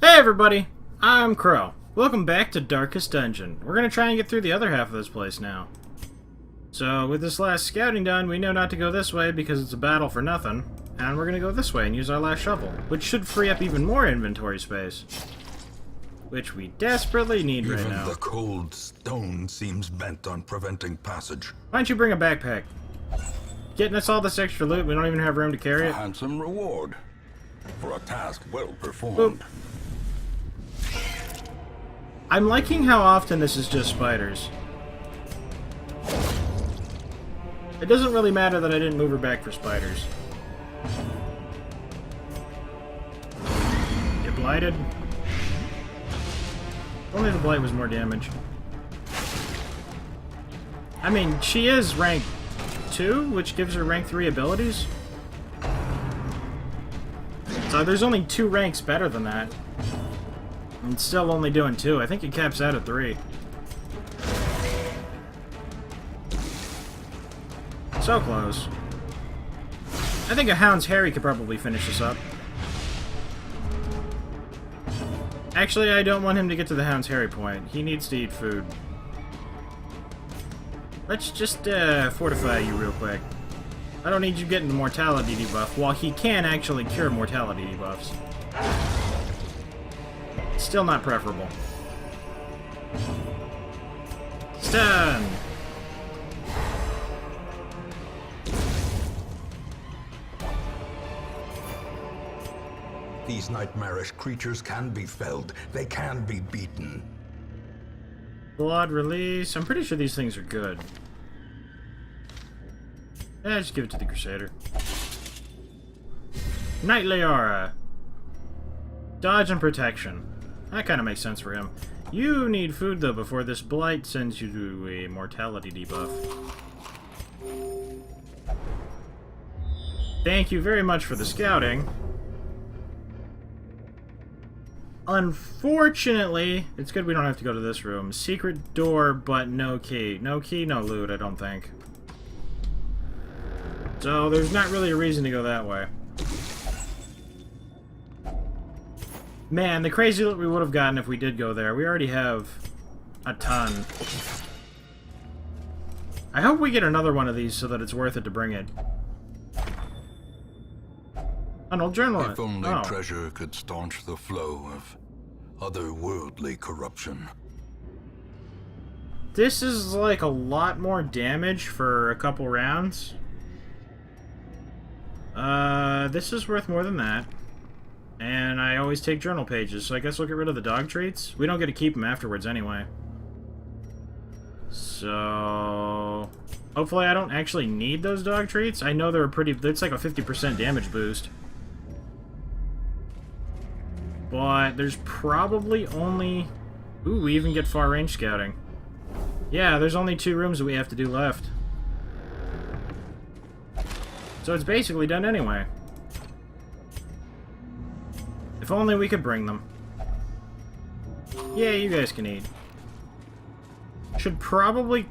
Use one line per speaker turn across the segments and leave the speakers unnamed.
Hey everybody, I'm Krow. Welcome back to Darkest Dungeon. We're gonna try and get through the other half of this place now. So, with this last scouting done, we know not to go this way because it's a battle for nothing. And we're gonna go this way and use our last shovel, which should free up even more inventory space. Which we desperately need right now.
Even the cold stone seems bent on preventing passage.
Why don't you bring a backpack? Getting us all this extra loot, we don't even have room to carry
A
it.
handsome reward for a task well performed.
Boop. I'm liking how often this is just spiders. It doesn't really matter that I didn't move her back for spiders. Get blighted. Only the blight was more damage. I mean, she is rank 2, which gives her rank 3 abilities. So there's only 2 ranks better than that. And still only doing 2. I think it caps out at 3. So close. I think a Hound's Harry could probably finish this up. Actually, I don't want him to get to the Hound's Harry point. He needs to eat food. Let's just fortify you real quick. I don't need you getting the mortality debuff, while he can actually cure mortality debuffs. Still not preferable. Stun!
These nightmarish creatures can be felled. They can be beaten.
Blood release. I'm pretty sure these things are good. Yeah, just give it to the Crusader. Knightly Aura. Dodge and protection. That kind of makes sense for him. You need food, though, before this blight sends you to a mortality debuff. Thank you very much for the scouting. Unfortunately, it's good we don't have to go to this room. Secret door, but no key. No key, no loot, I don't think. So, there's not really a reason to go that way. Man, the crazy loot we would have gotten if we did go there. We already have a ton. I hope we get another one of these so that it's worth it to bring it. An old journal.
If only treasure could staunch the flow of otherworldly corruption.
This is like a lot more damage for a couple rounds. This is worth more than that. And I always take journal pages, so I guess we'll get rid of the dog treats. We don't get to keep them afterwards anyway. So... hopefully I don't actually need those dog treats. I know they're a pretty... it's like a 50% damage boost. But there's probably only... ooh, we even get far range scouting. Yeah, there's only 2 rooms that we have to do left. So it's basically done anyway. If only we could bring them. Yeah, you guys can eat. Should probably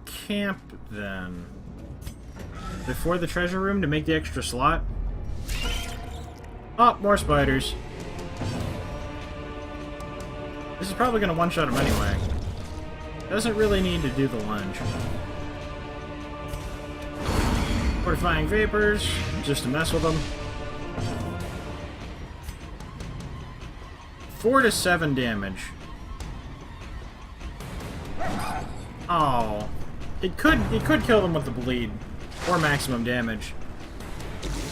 camp then. Before the treasure room to make the extra slot. Oh, more spiders. This is probably going to one-shot him anyway. Doesn't really need to do the lunge. Fortifying vapors, just to mess with them. 4 to 7 damage. Oh. It could kill them with the bleed. Or maximum damage.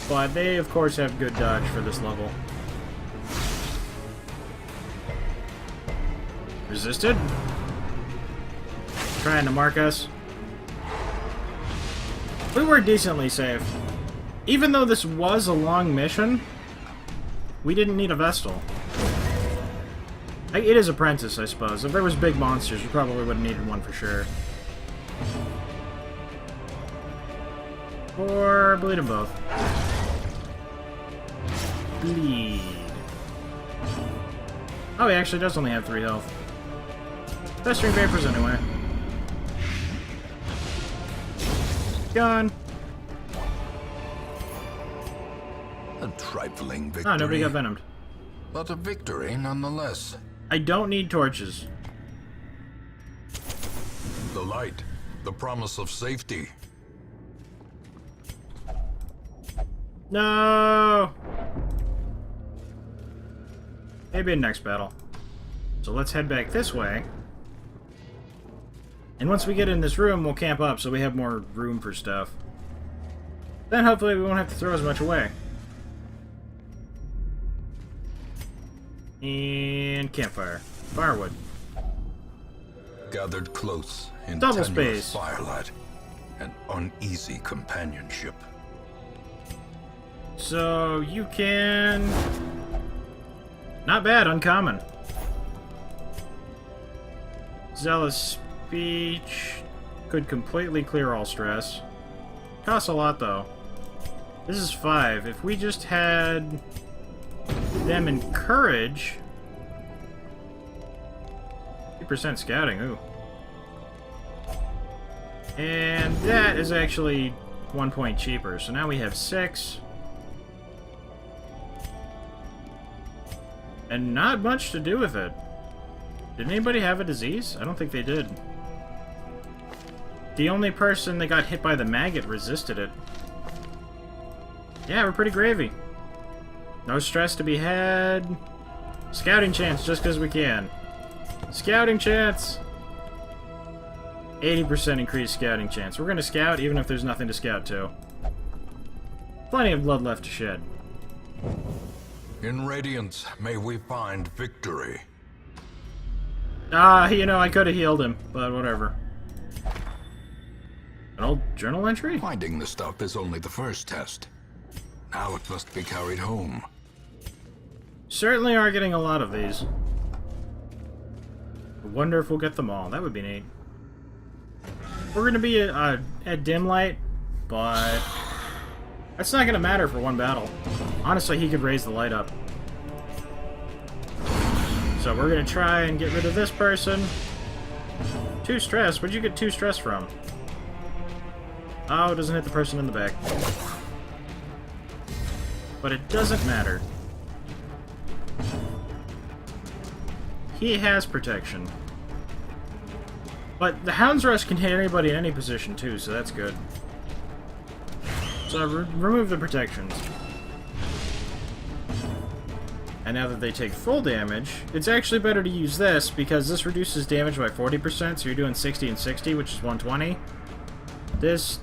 But they, of course, have good dodge for this level. Resisted. Trying to mark us. We were decently safe. Even though this was a long mission, we didn't need a Vestal. It is Apprentice, I suppose. If there was big monsters, we probably would have needed one for sure. Or bleed them both. Bleed. Oh, he actually does only have 3 health. Festering Vapors anyway. Gone.
A trifling victory.
Oh, nobody got venomed.
but a victory nonetheless.
I don't need torches.
The light, the promise of safety.
No! Maybe in next battle. So let's head back this way. And once we get in this room, we'll camp up so we have more room for stuff. Then hopefully we won't have to throw as much away. And campfire. Firewood.
Gathered close in
Double
tenuous
space.
firelight and uneasy companionship.
So you can... Not bad, uncommon. Zealous speech. Could completely clear all stress. Costs a lot though. This is 5. If we just had them encourage... 50% scouting, ooh. And that is actually 1 point cheaper. So now we have 6. And not much to do with it. Did anybody have a disease? I don't think they did. The only person that got hit by the maggot resisted it. Yeah, we're pretty gravy. No stress to be had. Scouting chance just because we can. Scouting chance! 80% increased scouting chance. We're going to scout even if there's nothing to scout to. Plenty of blood left to shed.
In Radiance, may we find victory.
Ah, you know, I could have healed him, but whatever. An old journal entry?
Finding the stuff is only the first test. Now it must be carried home.
Certainly are getting a lot of these. I wonder if we'll get them all. That would be neat. We're going to be at dim light, but that's not going to matter for one battle. Honestly, he could raise the light up. So we're going to try and get rid of this person. 2 stress? Where'd you get 2 stress from? Oh, it doesn't hit the person in the back. But it doesn't matter. He has protection. But the Hound's Rush can hit anybody in any position too, so that's good. So remove the protections. And now that they take full damage, it's actually better to use this because this reduces damage by 40%, so you're doing 60 and 60, which is 120. This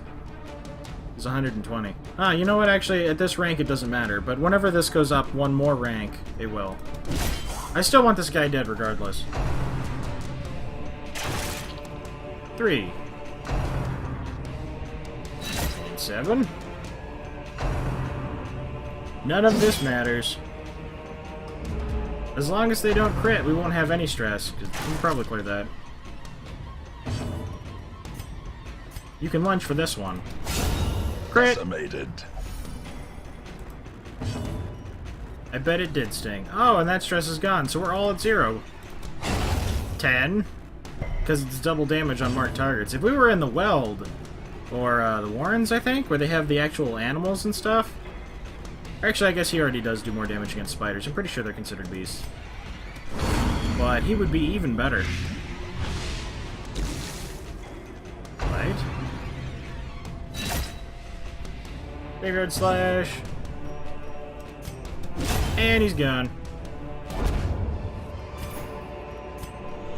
is 120. Ah, you know what? Actually, at this rank it doesn't matter, but whenever this goes up one more rank, it will. I still want this guy dead regardless. 3. 7. None of this matters. As long as they don't crit, we won't have any stress. We can probably clear that. You can lunge for this one. Crit!
Decimated.
I bet it did sting. Oh, and that stress is gone, so we're all at 0. 10. Because it's double damage on marked targets. If we were in the Weld, or the Warrens, I think, where they have the actual animals and stuff. Actually, I guess he already does do more damage against spiders. I'm pretty sure they're considered beasts. But he would be even better. Right? Graveyard Slash. And he's gone.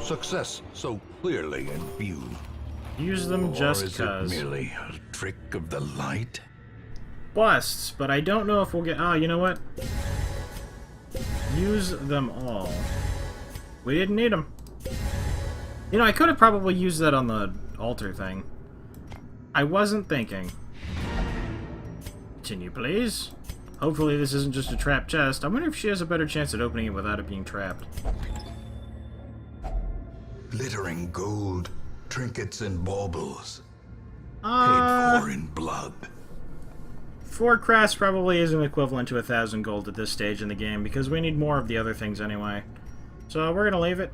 Success so clearly in view.
Use them just
Or is
cuz.
it merely a trick of the light?
Busts, but I don't know if we'll get... Ah, you know what? Use them all. We didn't need them. You know, I could have probably used that on the altar thing. I wasn't thinking. Continue, please. Hopefully this isn't just a trapped chest. I wonder if she has a better chance at opening it without it being trapped.
Glittering gold, trinkets and baubles. Paid
Uh,
for in blood.
4 crass probably isn't equivalent to 1,000 gold at this stage in the game, because we need more of the other things anyway. So we're gonna leave it.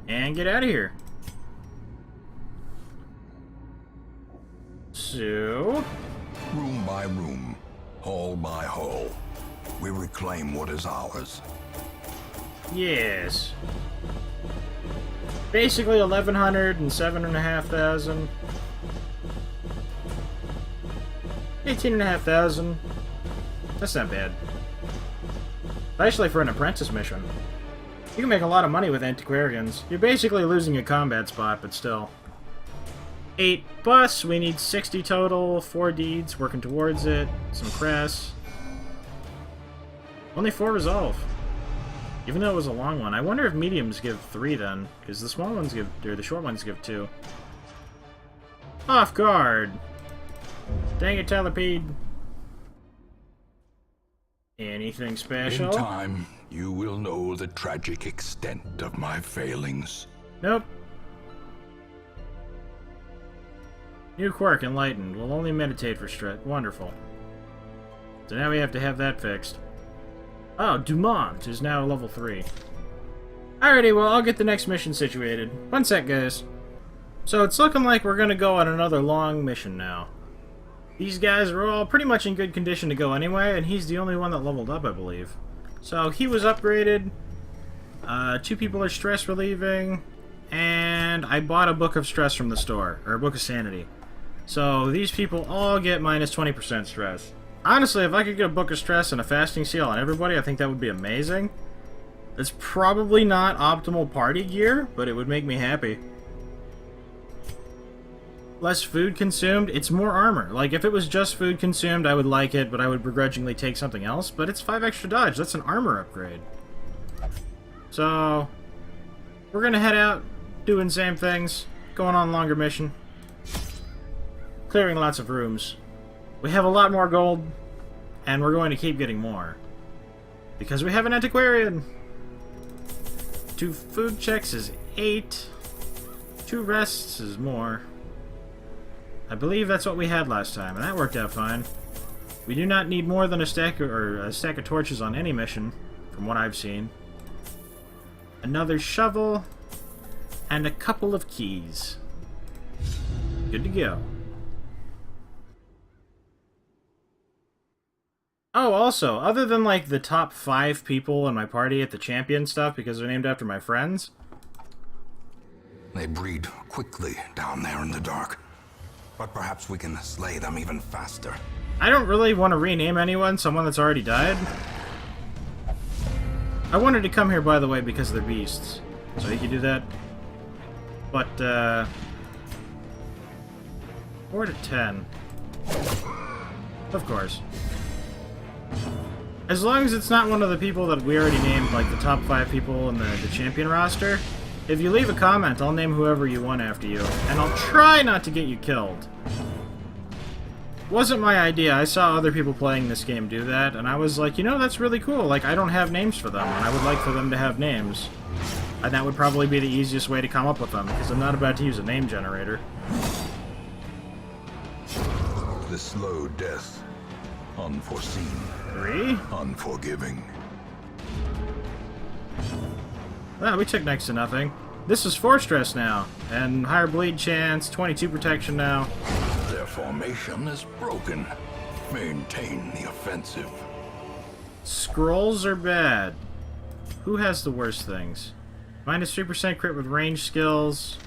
And get out of here. So...
Room by room, hall by hall, we reclaim what is ours.
Yes. Basically 1,100 and 7,500. 18,500. That's not bad. Especially for an apprentice mission. You can make a lot of money with antiquarians. You're basically losing a combat spot, but still. 8 bus, we need 60 total, 4 deeds, working towards it, some cress. Only 4 resolve. Even though it was a long one. I wonder if mediums give 3 then, because the small ones give, or the short ones give 2. Off guard! Dang it, Telepede. Anything special?
In time, you will know the tragic extent of my failings.
Nope. New quirk, enlightened. Will only meditate for stress. Wonderful. So now we have to have that fixed. Oh, Dumont is now level 3. Alrighty, well, I'll get the next mission situated. One sec, guys. So it's looking like we're gonna go on another long mission now. These guys are all pretty much in good condition to go anyway, and he's the only one that leveled up, I believe. So he was upgraded. 2 people are stress relieving, and I bought a book of stress from the store, or a book of sanity. So these people all get minus 20% stress. Honestly, if I could get a book of stress and a fasting seal on everybody, I think that would be amazing. It's probably not optimal party gear, but it would make me happy. Less food consumed, it's more armor. Like, if it was just food consumed, I would like it, but I would begrudgingly take something else. But it's 5 extra dodge, that's an armor upgrade. So, we're gonna head out, doing same things, going on longer mission. Clearing lots of rooms. We have a lot more gold, and we're going to keep getting more. Because we have an antiquarian! 2 food checks is 8. 2 rests is more. I believe that's what we had last time, and that worked out fine. We do not need more than a stack of torches on any mission, from what I've seen. Another shovel, and a couple of keys. Good to go. Oh, also, other than like the top 5 people in my party at the champion stuff, because they're named after my friends.
They breed quickly down there in the dark. But perhaps we can slay them even faster.
I don't really want to rename anyone, someone that's already died. I wanted to come here, by the way, because they're beasts. So you can do that. But, 4 to 10. Of course. As long as it's not one of the people that we already named, like the top 5 people in the champion roster, if you leave a comment, I'll name whoever you want after you, and I'll try not to get you killed. Wasn't my idea. I saw other people playing this game do that, and I was like, you know, that's really cool. Like, I don't have names for them, and I would like for them to have names. And that would probably be the easiest way to come up with them, because I'm not about to use a name generator.
The slow death. Unforeseen.
3?
Unforgiving.
Well, we took next to nothing. This is 4 stress now, and higher bleed chance, 22 protection now.
Their formation is broken. Maintain the offensive.
Scrolls are bad. Who has the worst things? Minus 3% crit with range skills.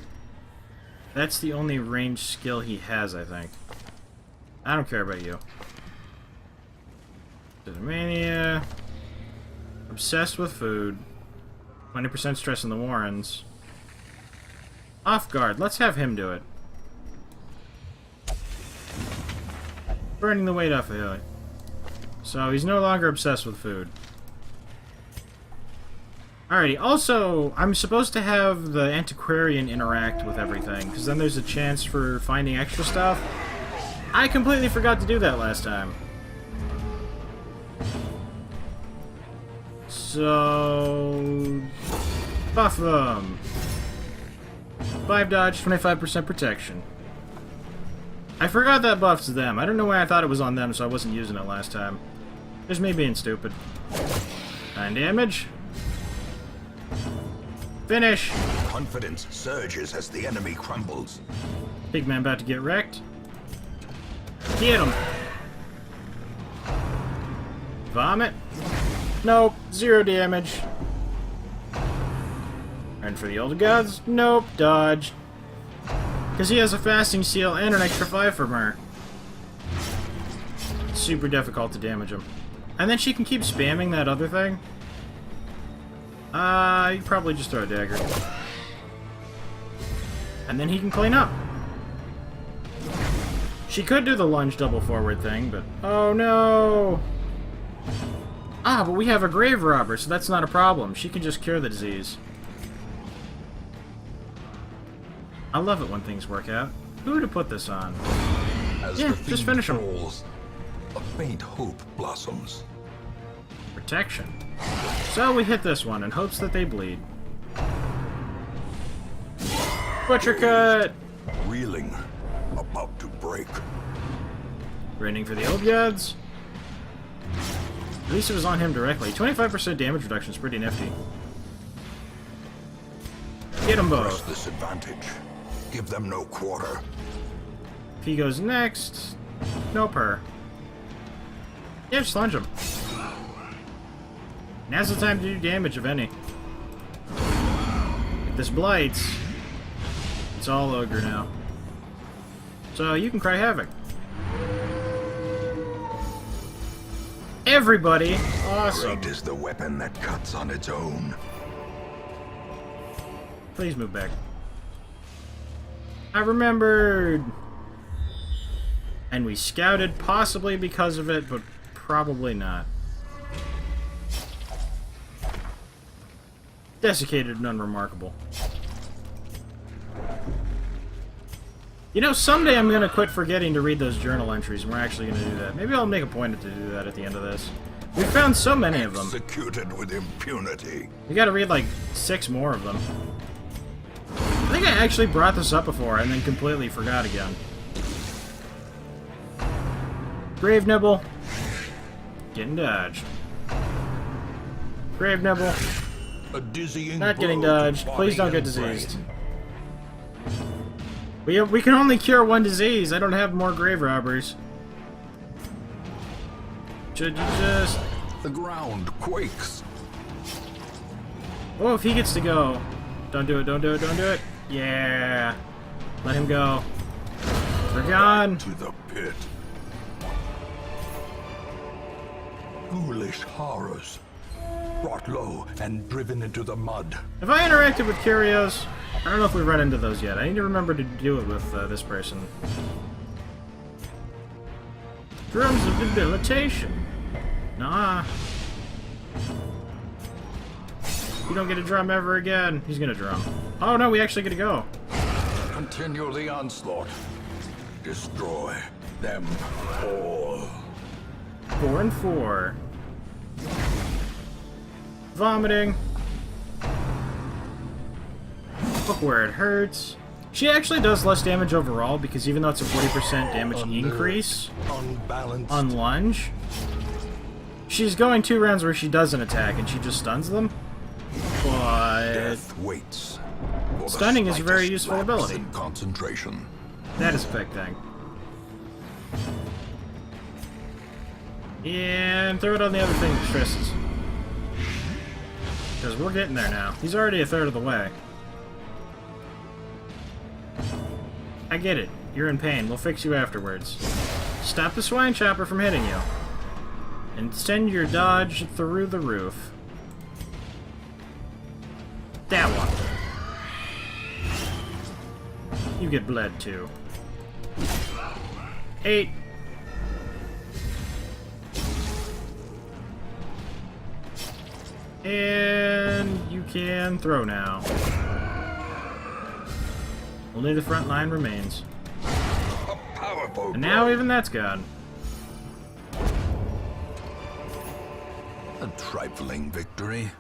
That's the only range skill he has, I think. I don't care about you. Mania. Obsessed with food. 20% stress in the Warrens. Off guard. Let's have him do it. Burning the weight off of it. So he's no longer obsessed with food. Alrighty. Also, I'm supposed to have the antiquarian interact with everything, because then there's a chance for finding extra stuff. I completely forgot to do that last time. So... buff them. 5 dodge, 25% protection. I forgot that buffs them. I don't know why I thought it was on them, so I wasn't using it last time. There's me being stupid. 9 damage. Finish!
Confidence surges as the enemy crumbles.
Pigman about to get wrecked. Get him! Vomit. Nope, 0 damage. And for the old gods, nope, dodge. Because he has a fasting seal and an extra 5 from her. Super difficult to damage him. And then she can keep spamming that other thing. You probably just throw a dagger. And then he can clean up. She could do the lunge double forward thing, but... Oh no! Ah, but we have a grave robber, so that's not a problem. She can just cure the disease. I love it when things work out. Who to put this on?
As
Yeah,
the
just
theme
finish him.
falls, a faint hope blossoms.
Protection. So we hit this one in hopes that they bleed. Butcher cut!
Reeling, about to break.
Raining for the old gods. At least it was on him directly. 25% damage reduction is pretty nifty. Get them
Press
both.
this advantage. Give them no quarter.
If he goes next, nope her. Yeah, just lunge him. Now's the time to do damage, if any. If this blights, it's all ogre now. So you can cry havoc. Everybody, awesome.
Great is the weapon that cuts on its own.
Please move back. I remembered. And we scouted, possibly because of it, but probably not. Desiccated and unremarkable. You know, someday I'm gonna quit forgetting to read those journal entries, and we're actually gonna do that. Maybe I'll make a point to do that at the end of this. We found so many of them.
Executed with impunity.
We gotta read like 6 more of them. I think I actually brought this up before and then completely forgot again. Grave Nibble. Getting dodged. Grave Nibble.
A dizzying
Not getting
blow to
dodged. Please don't
body
get
and brain.
diseased. We can only cure 1 disease. I don't have more grave robbers. Should you just...
The ground quakes.
Oh, if he gets to go. Don't do it, don't do it, don't do it. Yeah. Let him go. We're gone.
To the pit. Foolish horrors. Brought low and driven into the mud.
Have I interacted with curios? I don't know if we've run into those yet. I need to remember to do it with this person. Drums of debilitation. Nah. You don't get a drum ever again. He's gonna drum. Oh no, we actually get to go.
Continue the onslaught. Destroy them all.
4 and 4. Vomiting. Look where it hurts. She actually does less damage overall because even though it's a 40% damage increase
Unbalanced.
on lunge, she's going 2 rounds where she doesn't attack and she just stuns them. But
Death waits. for the
Stunning is a very
slightest
useful
lapse
ability.
in concentration.
that is a big thing. And throw it on the other thing that stresses. Because we're getting there now. He's already a third of the way. I get it. You're in pain. We'll fix you afterwards. Stop the swine chopper from hitting you. And send your dodge through the roof. That one. You get bled too. 8. And you can throw now. Only the front line remains.
A powerful
And now
blow.
even that's gone.
A trifling victory,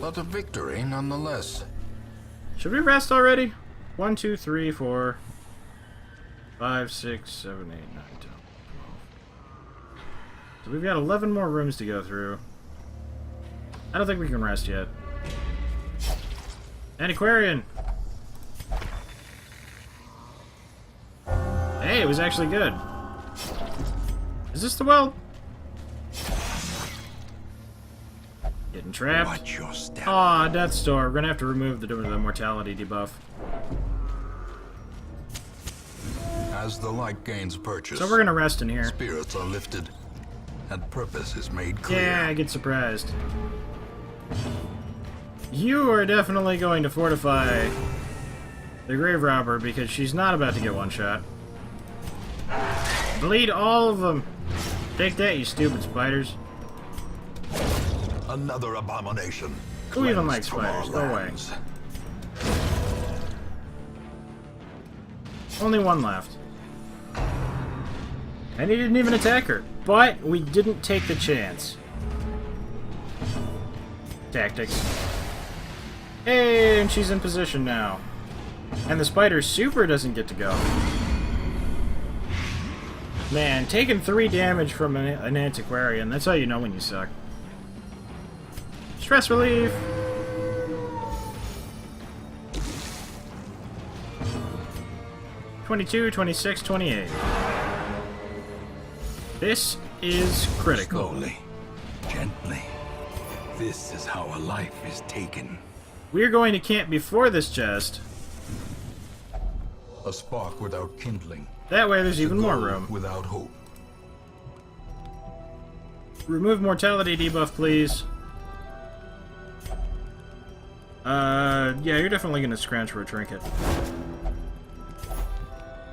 but a victory nonetheless.
Should we rest already? 1, 2, 3, 4, 5, 6, 7, 8, 9, 10, 12. So we've got 11 more rooms to go through. I don't think we can rest yet. Antiquarian! Hey, it was actually good. Is this the well? You Getting trapped.
Watch your step.
Aw, Death's Door. We're gonna have to remove the mortality debuff.
As the light gains purchase,
So we're gonna rest in here.
spirits are lifted, and purpose is made clear.
Yeah, I get surprised. You are definitely going to fortify the Grave Robber because she's not about to get one shot. Bleed all of them. Take that, you stupid spiders.
Another abomination.
Who even
cleansed
likes
from our
spiders? Go away.
lands.
Only one left. And he didn't even attack her. But we didn't take the chance. Tactics. Hey, and she's in position now. And the spider super doesn't get to go. Man, taking 3 damage from an antiquarian, that's how you know when you suck. Stress relief! $22, $26, $28. This is critical.
Slowly, gently. This is how a life is taken.
We're going to camp before this chest.
A spark without kindling.
That way there's even more
Goal
room.
Without hope.
Remove mortality debuff, please. Yeah, you're definitely going to scrounge for a trinket.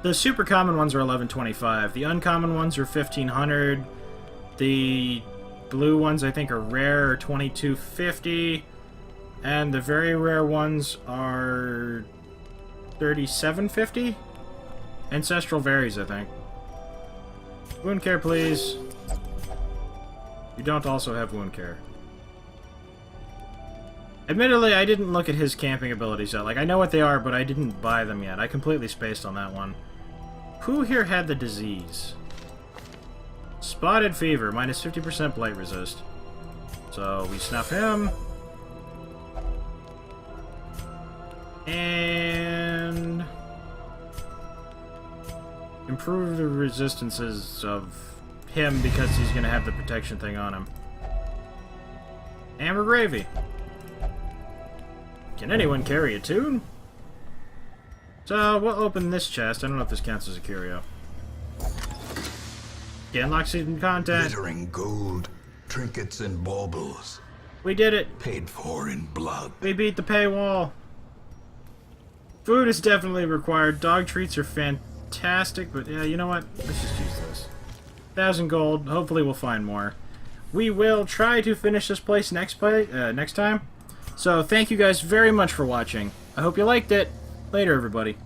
The super common ones are 1125. The uncommon ones are 1500. The blue ones, I think, are rare, 2250. And the very rare ones are 3750. Ancestral varies, I think. Wound care, please. You don't also have wound care. Admittedly, I didn't look at his camping abilities yet. Like, I know what they are, but I didn't buy them yet. I completely spaced on that one. Who here had the disease? Spotted fever, minus 50% blight resist. So, we snuff him. And improve the resistances of him because he's going to have the protection thing on him. Amber gravy. Can anyone carry a tune? So, we'll open this chest. I don't know if this counts as a curio. Again, lock season content.
Glittering gold, trinkets and baubles.
We did it.
Paid for in blood.
We beat the paywall. Food is definitely required. Dog treats are fantastic, but yeah, you know what? Let's just use this. 1,000 gold. Hopefully we'll find more. We will try to finish this place next time. So thank you guys very much for watching. I hope you liked it. Later, everybody.